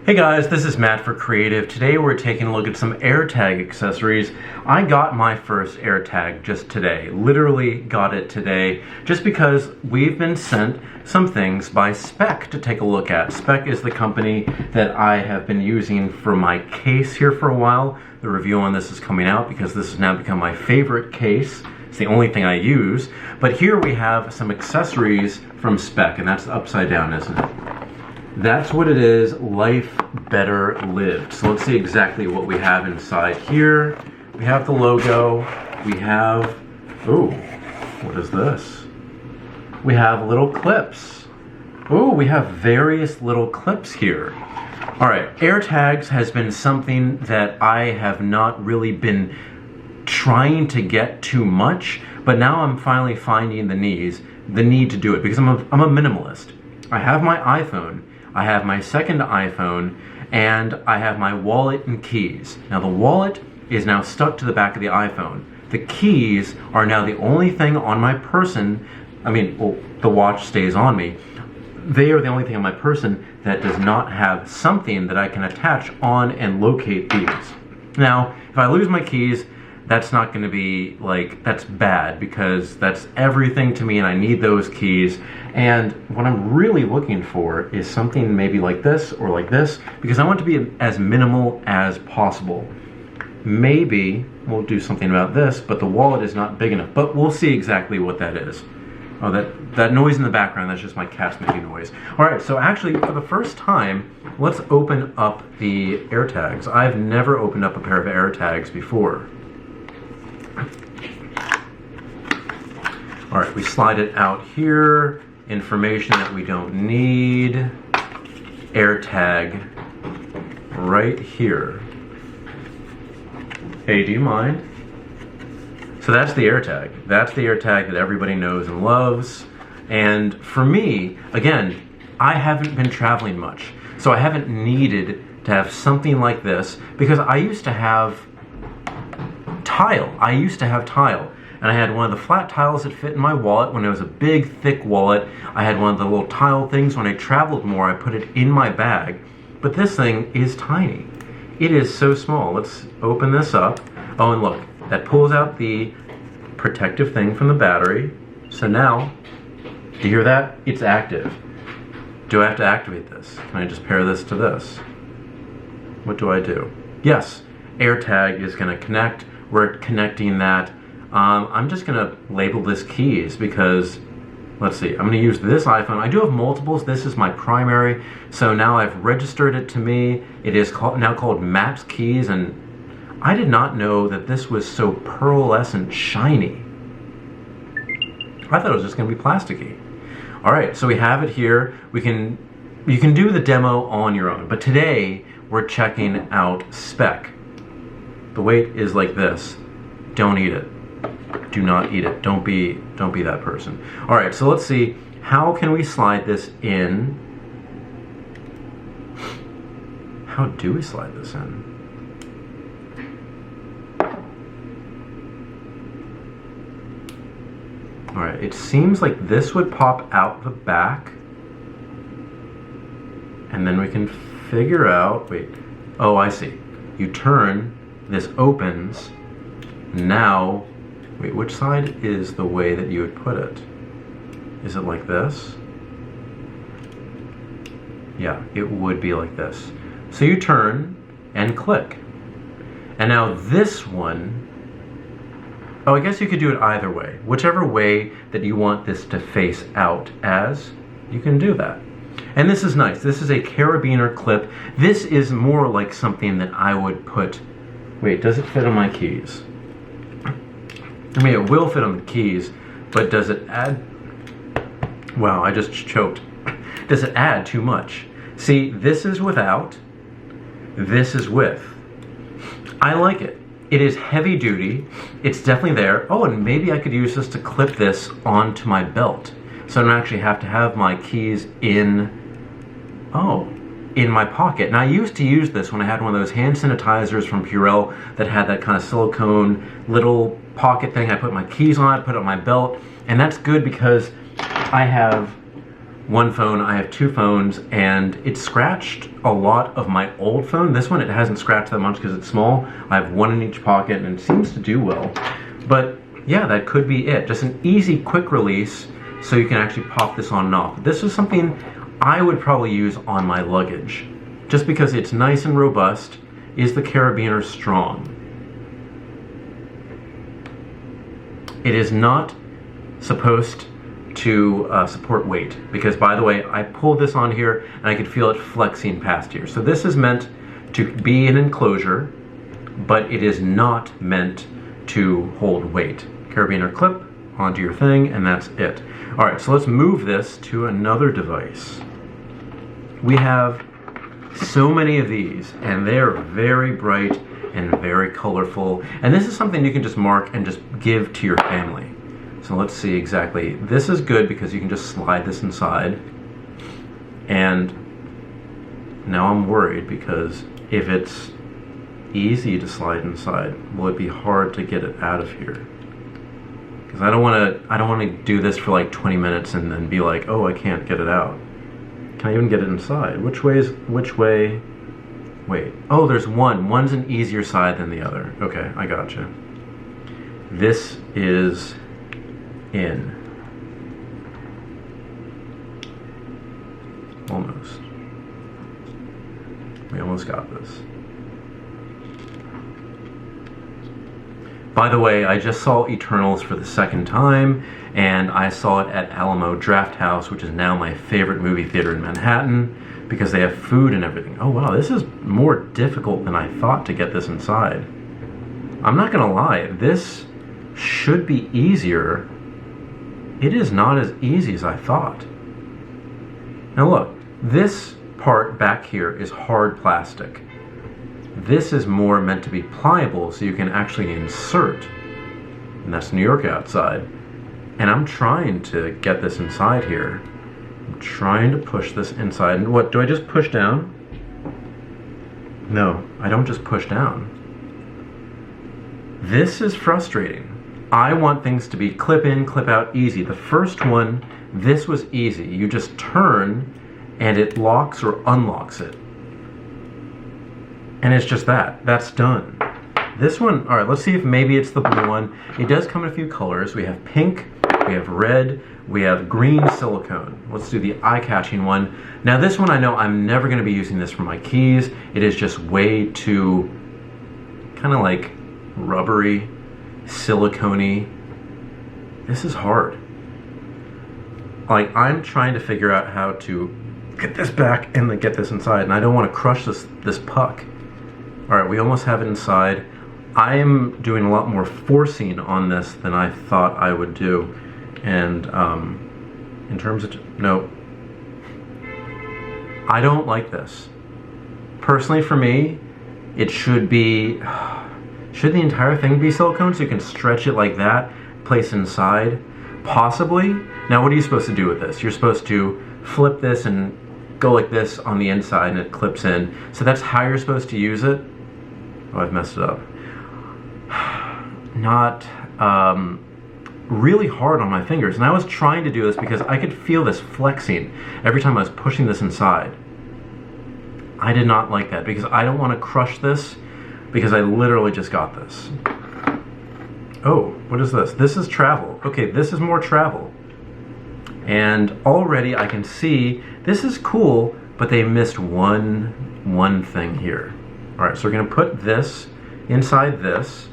Hey guys, this is Matt for Creative. Today we're taking a look at some AirTag accessories. I got my first AirTag just today. Literally got it today just because we've been sent some things by Speck to take a look at. Speck is the company that I have been using for my case here for a while. The review on this is coming out because this has now become my favorite case. It's the only thing I use. But here we have some accessories from Speck, and that's upside down, isn't it? That's what it is, life better lived. So let's see exactly what we have inside here. We have the logo, we have, ooh, what is this? We have little clips. Ooh, we have various little clips here. All right, AirTags has been something that I have not really been trying to get too much, but now I'm finally finding the need to do it because I'm a minimalist. I have my iPhone, I have my second iPhone, and I have my wallet and keys. Now the wallet is now stuck to the back of the iPhone. The keys are now the only thing on my person. Well, the watch stays on me. They are the only thing on my person that does not have something that I can attach on and locate these. Now, if I lose my keys, that's not going to be that's bad because that's everything to me and I need those keys. And what I'm really looking for is something maybe like this or like this because I want to be as minimal as possible. Maybe we'll do something about this, but the wallet is not big enough, but we'll see exactly what that is. Oh, that noise in the background, that's just my cats making noise. All right, so actually for the first time, let's open up the AirTags. I've never opened up a pair of AirTags before. All right, we slide it out here. Information that we don't need. AirTag right here. Hey, do you mind? So that's the AirTag. That's the AirTag that everybody knows and loves. And for me, again, I haven't been traveling much. So I haven't needed to have something like this because I used to have tile. And I had one of the flat tiles that fit in my wallet when it was a big, thick wallet. I had one of the little tile things. When I traveled more, I put it in my bag. But this thing is tiny. It is so small. Let's open this up. Oh, and look, that pulls out the protective thing from the battery. So now, do you hear that? It's active. Do I have to activate this? Can I just pair this to this? What do I do? Yes, AirTag is going to connect. We're connecting that. I'm just going to label this keys because, let's see, I'm going to use this iPhone. I do have multiples. This is my primary. So now I've registered it to me. It is now called Maps Keys, and I did not know that this was so pearlescent shiny. I thought it was just going to be plasticky. All right, so we have it here. You can do the demo on your own, but today we're checking out Speck. The weight is like this. Don't eat it. Do not eat it. Don't be that person. All right, so let's see. How can we slide this in? How do we slide this in? All right, it seems like this would pop out the back. And then we can figure out, wait. Oh, I see. You turn, this opens. Now, wait, which side is the way that you would put it? Is it like this? Yeah, it would be like this. So you turn and click. And now this one, oh, I guess you could do it either way. Whichever way that you want this to face out as, you can do that. And this is nice. This is a carabiner clip. This is more like something that I would put, wait, does it fit on my keys? It will fit on the keys, but does it add? Wow, I just choked. Does it add too much? See, this is without, this is with. I like it. It is heavy duty. It's definitely there. Oh, and maybe I could use this to clip this onto my belt. So I don't actually have to have my keys in my pocket. And I used to use this when I had one of those hand sanitizers from Purell that had that kind of silicone little pocket thing. I put my keys on it, put it on my belt, and that's good because I have one phone. I have two phones, and it scratched a lot of my old phone. This one, it hasn't scratched that much because it's small. I have one in each pocket, and it seems to do well. But yeah, that could be it. Just an easy, quick release, so you can actually pop this on and off. This is something I would probably use on my luggage, just because it's nice and robust. Is the carabiner strong? It is not supposed to support weight, because, by the way, I pulled this on here and I could feel it flexing past here. So this is meant to be an enclosure, but it is not meant to hold weight. Carabiner clip onto your thing, and that's it. All right, so let's move this to another device. We have so many of these, and they are very bright and very colorful, and this is something you can just mark and just give to your family. So let's see exactly. This is good because you can just slide this inside, and now I'm worried because if it's easy to slide inside, will it be hard to get it out of here? Because I don't want to do this for like 20 minutes and then be like, oh, I can't get it out. Can I even get it inside? Which way? Wait. Oh, there's one. One's an easier side than the other. Okay, I gotcha. This is in. Almost. We almost got this. By the way, I just saw Eternals for the second time, and I saw it at Alamo Drafthouse, which is now my favorite movie theater in Manhattan, because they have food and everything. Oh wow, this is more difficult than I thought to get this inside. I'm not gonna lie, this should be easier. It is not as easy as I thought. Now look, this part back here is hard plastic. This is more meant to be pliable, so you can actually insert. And that's New York outside. And I'm trying to get this inside here. I'm trying to push this inside. And what, do I just push down? No, I don't just push down. This is frustrating. I want things to be clip in, clip out, easy. The first one, this was easy. You just turn and it locks or unlocks it. And it's just that. That's done. This one, all right, let's see if maybe it's the blue one. It does come in a few colors. We have pink, we have red, we have green silicone. Let's do the eye-catching one. Now this one, I know I'm never gonna be using this for my keys. It is just way too kind of like rubbery, silicone-y. This is hard. Like, I'm trying to figure out how to get this back and then get this inside, and I don't want to crush this puck. All right, we almost have it inside. I am doing a lot more forcing on this than I thought I would do. And in terms of, no, I don't like this. Personally, for me, it should be, should the entire thing be silicone so you can stretch it like that, place inside? Possibly. Now, what are you supposed to do with this? You're supposed to flip this and go like this on the inside and it clips in. So that's how you're supposed to use it. Oh, I've messed it up. Not really hard on my fingers. And I was trying to do this because I could feel this flexing every time I was pushing this inside. I did not like that because I don't want to crush this because I literally just got this. Oh, what is this? This is travel. Okay, this is more travel. And already I can see this is cool, but they missed one thing here. All right, so we're gonna put this inside this,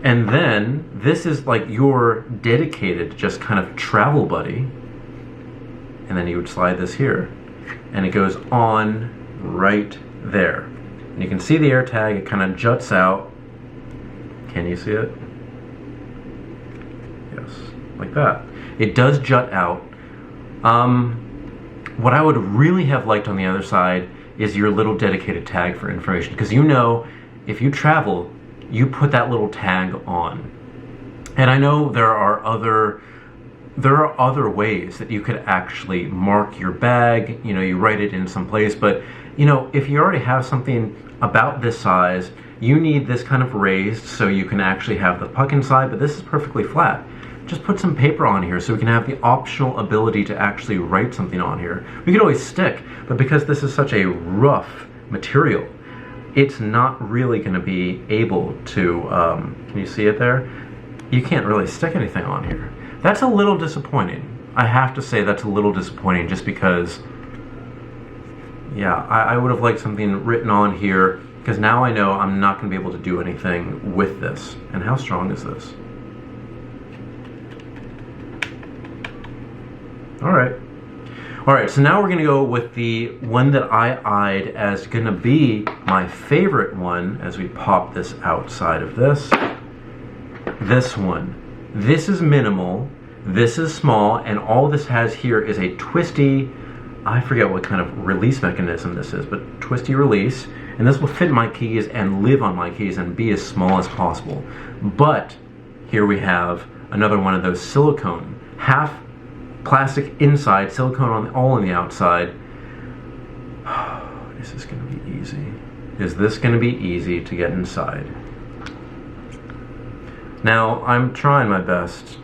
and then this is like your dedicated, just kind of travel buddy. And then you would slide this here, and it goes on right there. And you can see the AirTag, it kind of juts out. Can you see it? Yes, like that. It does jut out. What I would really have liked on the other side is your little dedicated tag for information, because you know, if you travel, you put that little tag on. And I know there are other ways that you could actually mark your bag. You know, you write it in some place, but you know, if you already have something about this size, you need this kind of raised so you can actually have the puck inside, but this is perfectly flat. just put some paper on here so we can have the optional ability to actually write something on here. We could always stick, but because this is such a rough material, it's not really going to be able to, can you see it there? You can't really stick anything on here. That's a little disappointing. I have to say that's a little disappointing just because, yeah, I would have liked something written on here, because now I know I'm not going to be able to do anything with this. And how strong is this? Alright, so now we're going to go with the one that I eyed as going to be my favorite one as we pop this outside of this. This one. This is minimal, this is small, and all this has here is a twisty, I forget what kind of release mechanism this is, but twisty release, and this will fit my keys and live on my keys and be as small as possible. But here we have another one of those silicone, half plastic inside, silicone all on the outside. Is this going to be easy? Is this going to be easy to get inside? Now, I'm trying my best.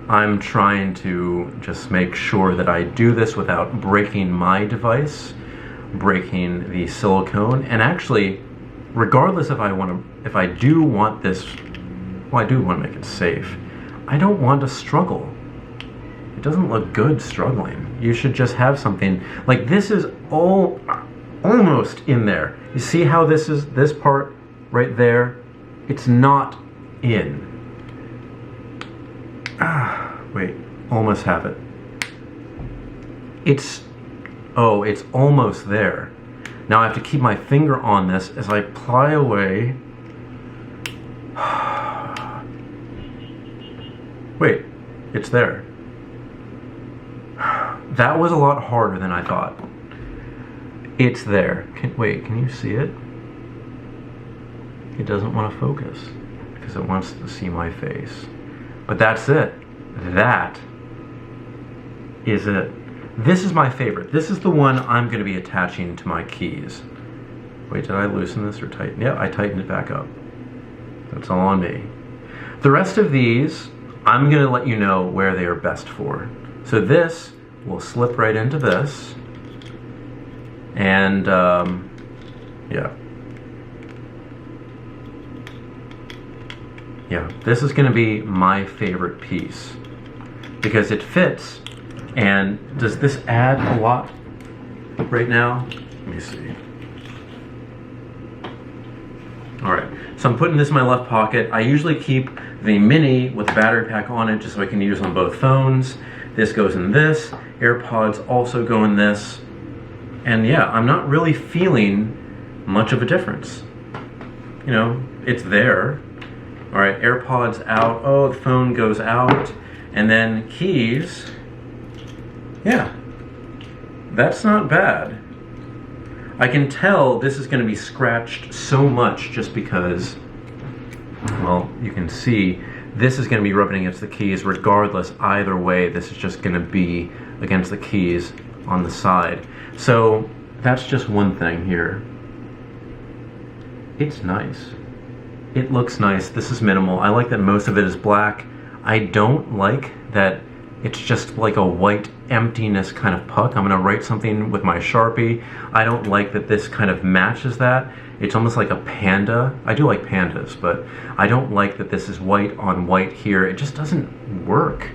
I'm trying to just make sure that I do this without breaking my device, breaking the silicone, and actually, regardless if I do want this, well, I do want to make it safe. I don't want to struggle. It doesn't look good struggling. You should just have something, like this is almost in there. You see how this part right there, it's not in. Wait, almost have it. It's almost there. Now I have to keep my finger on this as I ply away. Wait, it's there. That was a lot harder than I thought. It's there. Wait, can you see it? It doesn't want to focus because it wants to see my face. But that's it. That is it. This is my favorite. This is the one I'm going to be attaching to my keys. Wait, did I loosen this or tighten? Yeah, I tightened it back up. That's all on me. The rest of these, I'm going to let you know where they are best for. So this will slip right into this. And, yeah. Yeah, this is going to be my favorite piece because it fits. And does this add a lot right now? Let me see. Alright, so I'm putting this in my left pocket. I usually keep the mini with the battery pack on it just so I can use on both phones. This goes in this. AirPods also go in this. And yeah, I'm not really feeling much of a difference. You know, it's there. Alright, AirPods out. Oh, the phone goes out. And then keys. Yeah, that's not bad. I can tell this is going to be scratched so much just because, well, you can see this is going to be rubbing against the keys regardless. Either way, this is just going to be against the keys on the side. So that's just one thing here. It's nice. It looks nice. This is minimal. I like that most of it is black. I don't like that it's just like a white emptiness kind of puck. I'm going to write something with my Sharpie. I don't like that this kind of matches that. It's almost like a panda. I do like pandas, but I don't like that this is white on white here. It just doesn't work.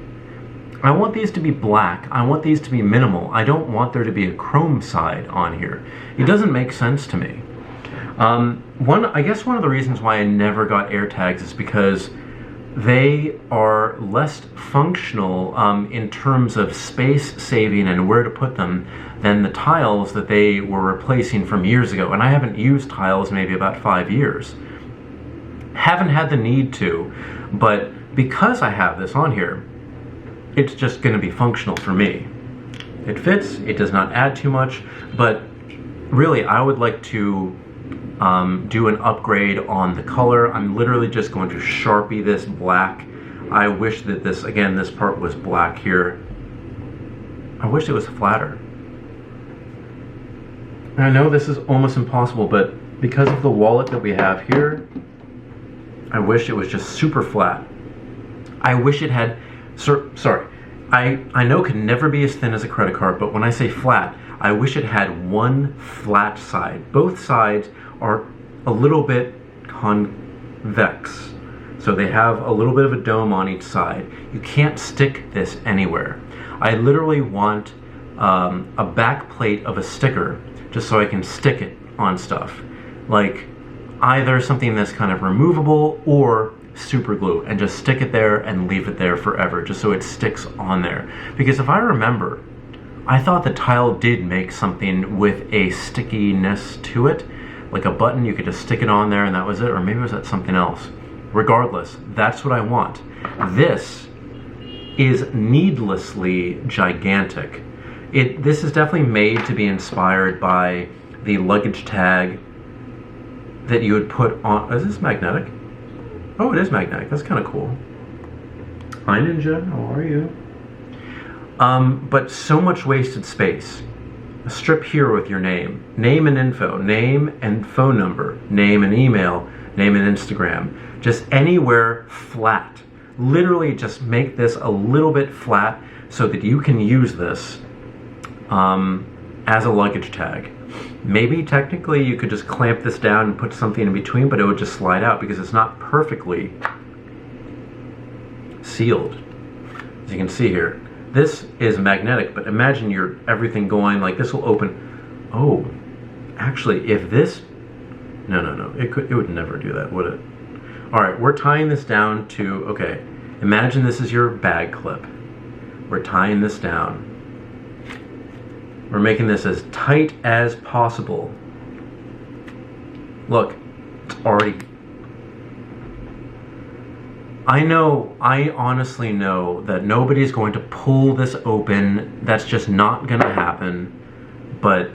I want these to be black. I want these to be minimal. I don't want there to be a chrome side on here. It doesn't make sense to me. I guess one of the reasons why I never got AirTags is because they are less functional in terms of space saving and where to put them than the tiles that they were replacing from years ago. And I haven't used tiles maybe about 5 years. Haven't had the need to, but because I have this on here, it's just going to be functional for me. It fits, it does not add too much, but really I would like to do an upgrade on the color. I'm literally just going to Sharpie this black. I wish that this, again, this part was black here. I wish it was flatter. And I know this is almost impossible, but because of the wallet that we have here, I wish it was just super flat. I wish it had Sorry. I know it can never be as thin as a credit card, but when I say flat, I wish it had one flat side. Both sides are a little bit convex. So they have a little bit of a dome on each side. You can't stick this anywhere. I literally want a back plate of a sticker just so I can stick it on stuff. Like either something that's kind of removable or super glue, and just stick it there and leave it there forever just so it sticks on there. Because if I remember, I thought the Tile did make something with a stickiness to it, like a button you could just stick it on there and that was it, or maybe was that something else. Regardless, that's what I want. This is needlessly gigantic. This is definitely made to be inspired by the luggage tag that you would put on. Is this magnetic? Oh, it is magnetic. That's kind of cool. Hi Ninja, how are you? But so much wasted space. A strip here with your name and info, name and phone number, name and email, name and Instagram. Just anywhere flat. Literally just make this a little bit flat so that you can use this as a luggage tag. Maybe technically you could just clamp this down and put something in between, but it would just slide out because it's not perfectly sealed. As you can see here, this is magnetic, but imagine everything going like this will open. Oh, actually, if this, no, it would never do that, would it? All right, we're tying this down to, okay, imagine this is your bag clip. We're tying this down. We're making this as tight as possible. Look, it's already... I honestly know that nobody's going to pull this open. That's just not gonna happen. But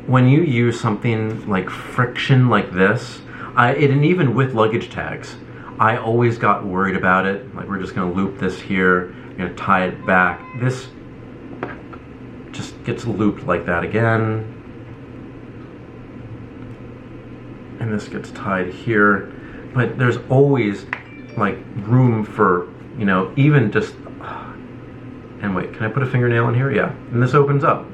when you use something like friction like this, and even with luggage tags, I always got worried about it. Like, we're just gonna loop this here, we're gonna tie it back. This just gets looped like that again. And this gets tied here. But there's always like room for, you know, even just, and wait, can I put a fingernail in here? Yeah, and this opens up.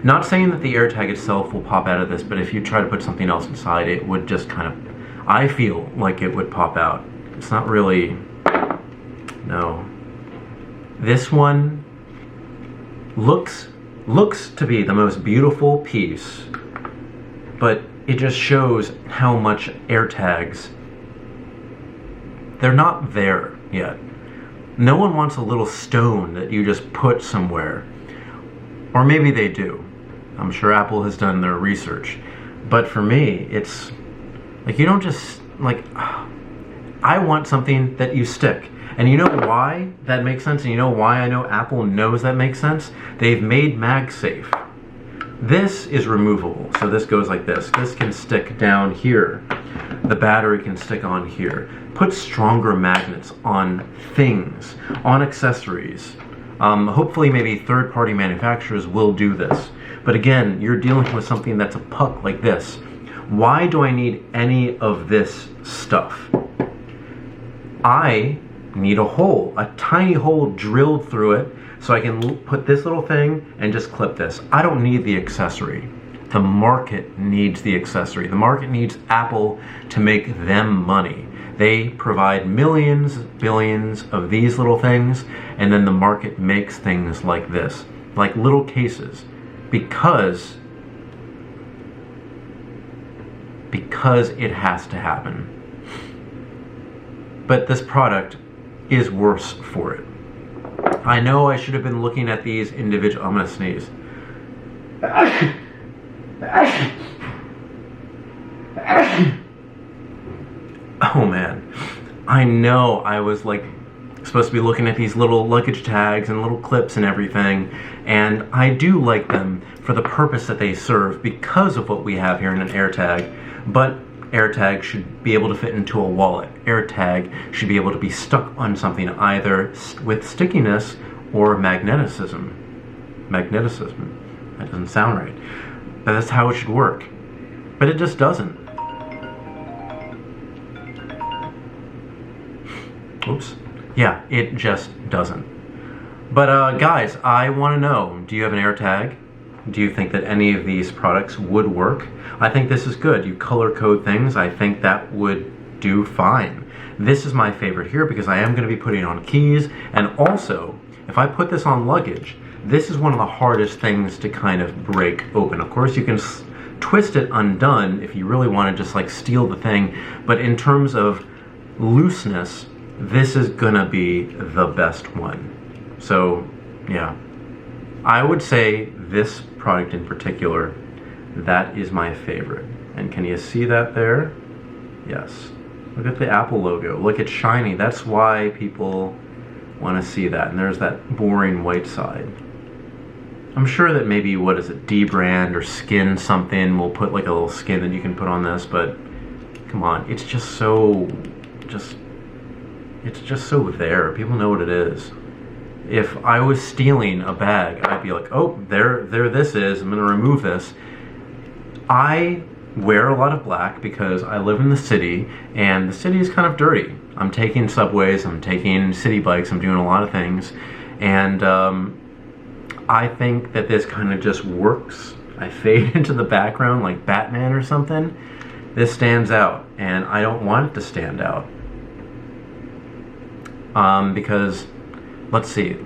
Not saying that the AirTag itself will pop out of this, but if you try to put something else inside, it would just kind of, I feel like it would pop out. It's not really, no. This one looks to be the most beautiful piece, but it just shows how much AirTags, they're not there yet. No one wants a little stone that you just put somewhere. Or maybe they do. I'm sure Apple has done their research. But for me, it's like, you don't just, like, I want something that you stick. And you know why that makes sense? And you know why I know Apple knows that makes sense? They've made MagSafe. This is removable, so this goes like this. This can stick down here. The battery can stick on here. Put stronger magnets on things, on accessories. Hopefully maybe third-party manufacturers will do this. But again, you're dealing with something that's a puck like this. Why do I need any of this stuff? I need a hole, a tiny hole drilled through it, so I can put this little thing and just clip this. I don't need the accessory. The market needs the accessory. The market needs Apple to make them money. They provide millions, billions of these little things, and then the market makes things like this, like little cases, because it has to happen. But this product is worse for it. I know I should have been looking at these individual. I'm gonna sneeze. Oh man, I know I was like supposed to be looking at these little luggage tags and little clips and everything, and I do like them for the purpose that they serve because of what we have here in an AirTag, but AirTag should be able to fit into a wallet. AirTag should be able to be stuck on something either with stickiness or magneticism. Magneticism. That doesn't sound right. But that's how it should work. But it just doesn't. Oops. Yeah, it just doesn't. But guys, I want to know, do you have an AirTag? Do you think that any of these products would work? I think this is good. You color code things. I think that would do fine. This is my favorite here because I am going to be putting it on keys, and also if I put this on luggage, this is one of the hardest things to kind of break open. Of course you can twist it undone if you really want to just like steal the thing, but in terms of looseness, this is gonna be the best one. So yeah, I would say this product in particular, that is my favorite. And can you see that there? Yes. Look at the Apple logo. Look, it's shiny. That's why people want to see that. And there's that boring white side. I'm sure that maybe, what is it, D-brand or Skin something will put like a little skin that you can put on this, but come on, it's just so, it's just so there. People know what it is. If I was stealing a bag, I'd be like, oh, there this is, I'm gonna remove this. I wear a lot of black because I live in the city, and the city is kind of dirty. I'm taking subways, I'm taking city bikes, I'm doing a lot of things, and I think that this kind of just works. I fade into the background like Batman or something. This stands out, and I don't want it to stand out. Because, let's see.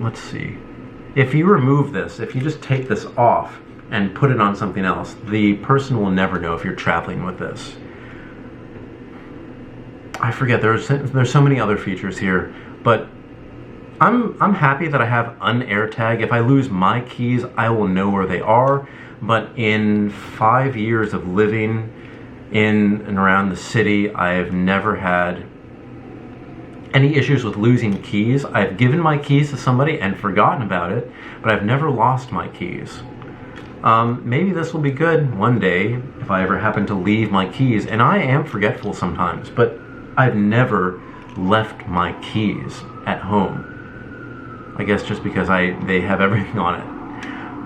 If you remove this, if you just take this off and put it on something else, the person will never know if you're traveling with this. I forget, there's so many other features here, but I'm happy that I have an AirTag. If I lose my keys, I will know where they are, but in 5 years of living in and around the city, I have never had any issues with losing keys. I've given my keys to somebody and forgotten about it, but I've never lost my keys. Maybe this will be good one day if I ever happen to leave my keys, and I am forgetful sometimes, but I've never left my keys at home. I guess just because they have everything on it.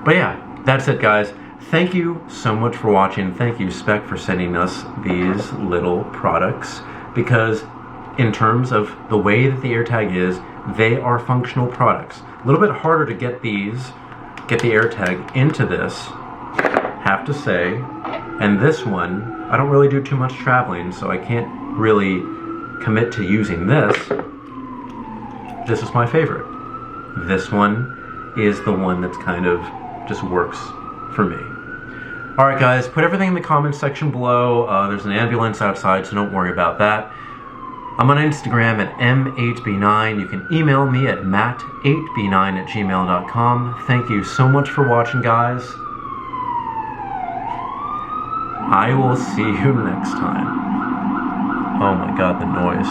But yeah, that's it guys. Thank you so much for watching. Thank you Speck for sending us these little products, because in terms of the way that the AirTag is, they are functional products. A little bit harder to get the AirTag into this, have to say. And this one, I don't really do too much traveling, so I can't really commit to using this. This is my favorite. This one is the one that's kind of just works for me. Alright guys, put everything in the comments section below. There's an ambulance outside, so don't worry about that. I'm on Instagram at m8b9. You can email me at matt8b9@gmail.com. Thank you so much for watching, guys. I will see you next time. Oh my god, the noise.